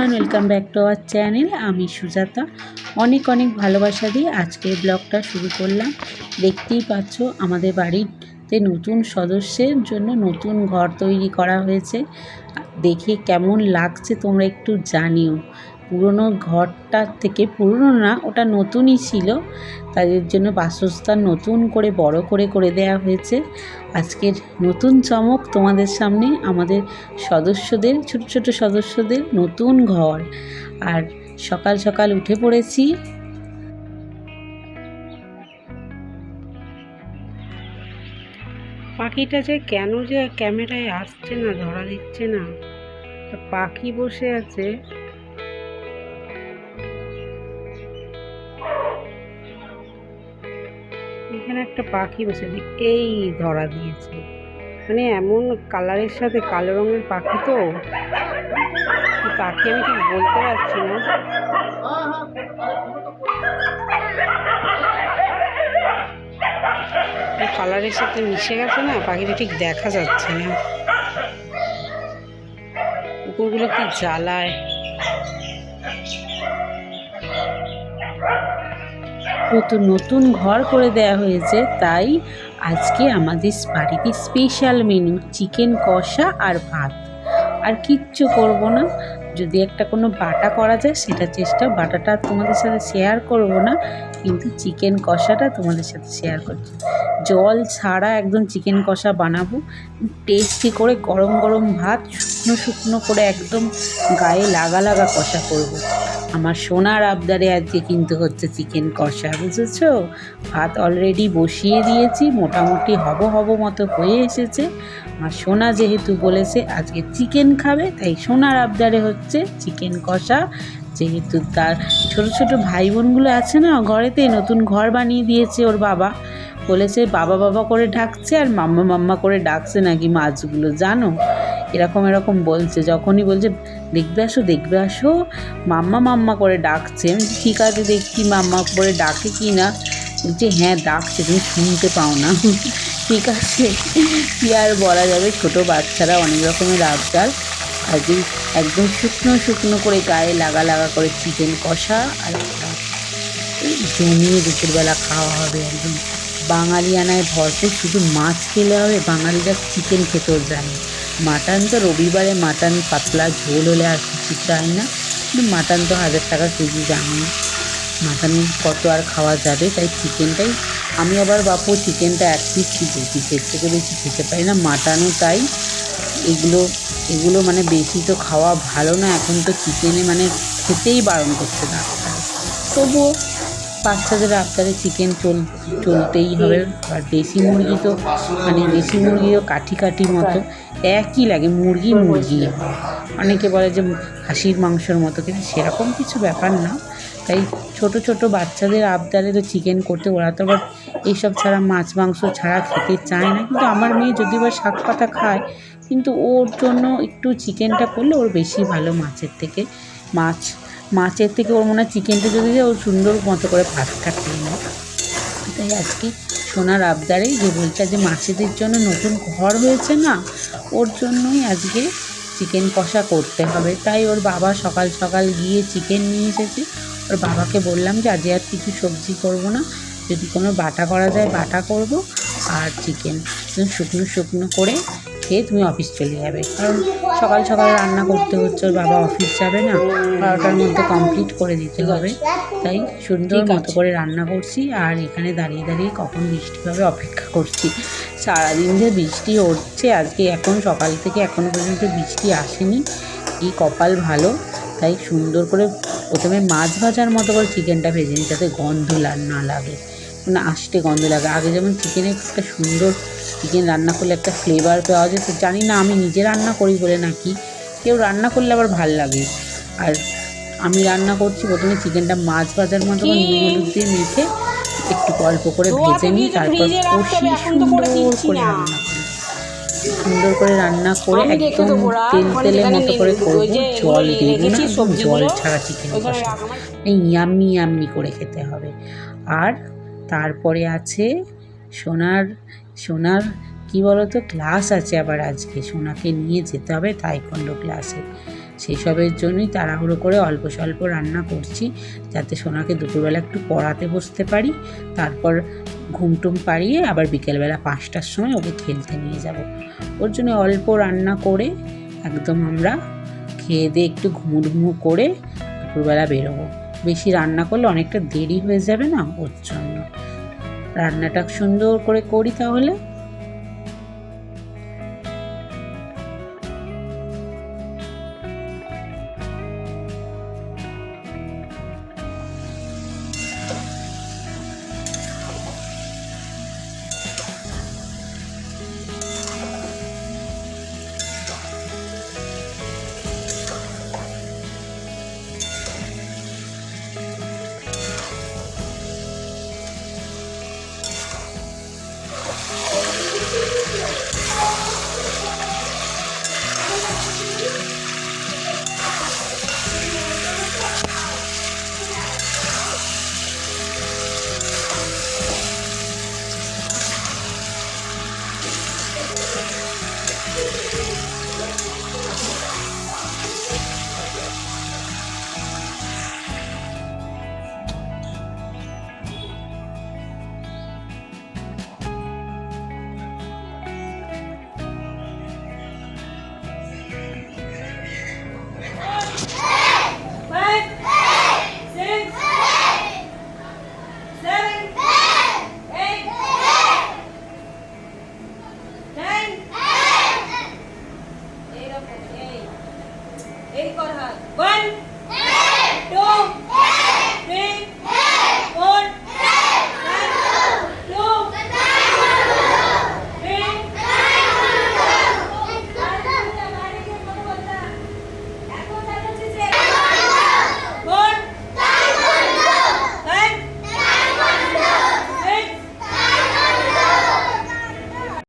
Everyone, welcome back to our channel. আমি সুজাতা অনেক অনেক ভালোবাসা দিয়ে আজকের ব্লগটা শুরু করলাম। দেখতেই পাচ্ছ আমাদের বাড়িতে নতুন সদস্যের জন্য নতুন ঘর তৈরি করা হয়েছে। দেখে কেমন লাগছে তোমরা একটু জানিও। পুরনো ঘরটার থেকে, পুরনো না, ওটা নতুনই ছিল, তাদের জন্য বাসস্থান নতুন করে বড় করে দেওয়া হয়েছে। আজকের নতুন চমক তোমাদের সামনে, আমাদের সদস্যদের, ছোট ছোট সদস্যদের নতুন ঘর। আর সকাল সকাল উঠে পড়েছি। পাখিটা যে কেন যে ক্যামেরায় আসছে না, ধরা দিচ্ছে না। পাখি বসে আছে, এখানে একটা পাখি বসে, এই ধরা দিয়েছে। মানে এমন কালারের সাথে কালো রঙের পাখি, তো পাখি আমি ঠিক বলতে পারছি না। কালারের সাথে মিশে গেছে না, পাখিটা ঠিক দেখা যাচ্ছে না। কুকুরগুলো কি জ্বালায়। তো নতুন ঘর করে দেয়া হয়েছে, তাই আজকে আমাদের বাড়িতে স্পেশাল মেনু চিকেন কষা আর ভাত। আর কিচ্ছু করব না, যদি একটা কোনো বাটা করা যায় সেটা চেষ্টা। বাটাটা তোমাদের সাথে শেয়ার করব না, কিন্তু চিকেন কষাটা তোমাদের সাথে শেয়ার করছি। জল ছাড়া একদম চিকেন কষা বানাবো, টেস্টি করে গরম গরম ভাত, শুকনো শুকনো করে একদম গায়ে লাগা লাগা কষা করব। আমার সোনার আবদারে আজকে কিন্তু হচ্ছে চিকেন কষা, বুঝেছো? ভাত অলরেডি বসিয়ে দিয়েছি, মোটামুটি হব মতো হয়ে এসেছে। আর সোনা যেহেতু বলেছে আজকে চিকেন খাবে, তাই সোনার আবদারে হচ্ছে চিকেন কষা। যেহেতু তার ছোট ছোট ভাই বোনগুলো আছে না, ঘরেতে নতুন ঘর বানিয়ে দিয়েছে ওর বাবা, বলেছে বাবা বাবা করে ডাকছে আর মাম্মা মাম্মা করে ডাকছে নাকি মাছগুলো, জানো? এরকম বলছে, যখনই বলছে দেখবে আসো মাম্মা মাম্মা করে ডাকছে। ঠিক আছে, দেখি মাম্মা করে ডাকে কি না। বলছে হ্যাঁ ডাকছে, তুমি শুনতে পাও না। ঠিক আছে, কি আর বলা যাবে, ছোটো বাচ্চারা অনেক রকমের আবদার। আজকে একদম শুকনো শুকনো করে গায়ে লাগা লাগা করে চিকেন কষা আর জমিয়ে দুপুরবেলা খাওয়া হবে। একদম বাঙালিয়ানায় ভরপুর, শুধু মাছ খেলে হবে, বাঙালিরা চিকেন খেতেও জানে। মাটন তো রবিবারে মাটন পাতলা ঝোল হলে আর কিছু চাই না, কিন্তু মাটন তো 1000 টাকা কেজি, জানি মাটন কত আর খাওয়া যাবে, তাই চিকেনটাই। আমি আবার বাপু চিকেনটা 1 পিস কি 2 পিসের থেকে বেশি খেতে পারি না, মাটনও তাই। এগুলো মানে বেশি তো খাওয়া ভালো না, এখন তো চিকেনে মানে খেতেই বারণ করছে ডাক্তার। তবুও বাচ্চাদের আবদারে চিকেন চলতেই হবে। আর দেশি মুরগি তো মানে দেশি মুরগিও কাঠি মতো একই লাগে, মুরগি। অনেকে বলে যে খাসির মাংসর মতো, কিন্তু সেরকম কিছু ব্যাপার না। তাই ছোট ছোট বাচ্চাদের আবদারে তো চিকেন করতে, ওরা তো আবার এইসব ছাড়া মাছ মাংস ছাড়া খেতে চায় না। কিন্তু আমার মেয়ে যদি বা শাক পাতা খায়, কিন্তু ওর জন্য একটু চিকেনটা করলে ওর বেশি ভালো মাছের থেকে। মাছের থেকে ওর মনে হয় চিকেনটা যদি ও সুন্দর মতো করে ভাতটা খেয়ে নেয়। তাই আজকে সোনার আবদারে, যে বলছে যে মাছেদের জন্য নতুন ঘর হয়েছে না, ওর জন্যই আজকে চিকেন কষা করতে হবে। তাই ওর বাবা সকাল সকাল গিয়ে চিকেন নিয়ে এসেছে। ওর বাবাকে বললাম যে আজকে আর কিছু সবজি করব না, যদি কোনো বাটা করা যায় বাটা করব, আর চিকেন শুকনো করে খেয়ে তুমি অফিস চলে যাবে। কারণ সকাল সকাল রান্না করতে হচ্ছে, ওর বাবা অফিস যাবে না, 12টার মধ্যে কমপ্লিট করে দিতে হবে। তাই সুন্দর মতো করে রান্না করছি, আর এখানে দাঁড়িয়ে কখন বৃষ্টি হবে অপেক্ষা করছি। সারাদিন যে বৃষ্টি হচ্ছে, আজকে এখন সকাল থেকে এখনো পর্যন্ত বৃষ্টি আসেনি। কি কপাল ভালো। তাই সুন্দর করে প্রথমে মাছ ভাজার মতো করে চিকেনটা ভেজে নিই, যাতে গন্ধ না লাগে, মানে আষ্টে গন্ধ লাগে। আগে যেমন চিকেনে একটা সুন্দর চিকেন রান্না করলে একটা ফ্লেভার পাওয়া যেত, জানি না আমি নিজে রান্না করি বলে নাকি, কেউ রান্না করলে আবার ভাল লাগে। আর আমি রান্না করছি, প্রথমে চিকেনটা মাছ ভাজার মতো নুন হলুদ দিয়ে মেখে একটু অল্প করে ভেজে নিই, তারপর কষিয়ে সুন্দর করে রান্না করে একদম তেলে মতো করে করবো। জল দেবো না, জল ছাড়া চিকেন কষা, এই ইয়াম্মি করে খেতে হবে। আর তারপরে আছে সোনার কি বলতো, ক্লাস আছে আবার আজকে, সোনাকে নিয়ে যেতে হবে তাইকোন্ডো ক্লাসে। সেই সবের জন্যই তাড়াহুড়ো করে অল্প স্বল্প রান্না করছি, যাতে সোনাকে দুপুরবেলা একটু পড়াতে বসতে পারি, তারপর ঘুমটুম পাড়িয়ে আবার বিকেলবেলা 5টার সময় ওকে খেলতে নিয়ে যাব। ওর জন্য অল্প রান্না করে একদম আমরা খেয়ে দিয়ে একটু ঘুমু করে দুপুরবেলা বেরোবো। বেশি রান্না করলে অনেকটা দেরি হয়ে যাবে না, ওর জন্য রান্নাটা সুন্দর করে করি তাহলে।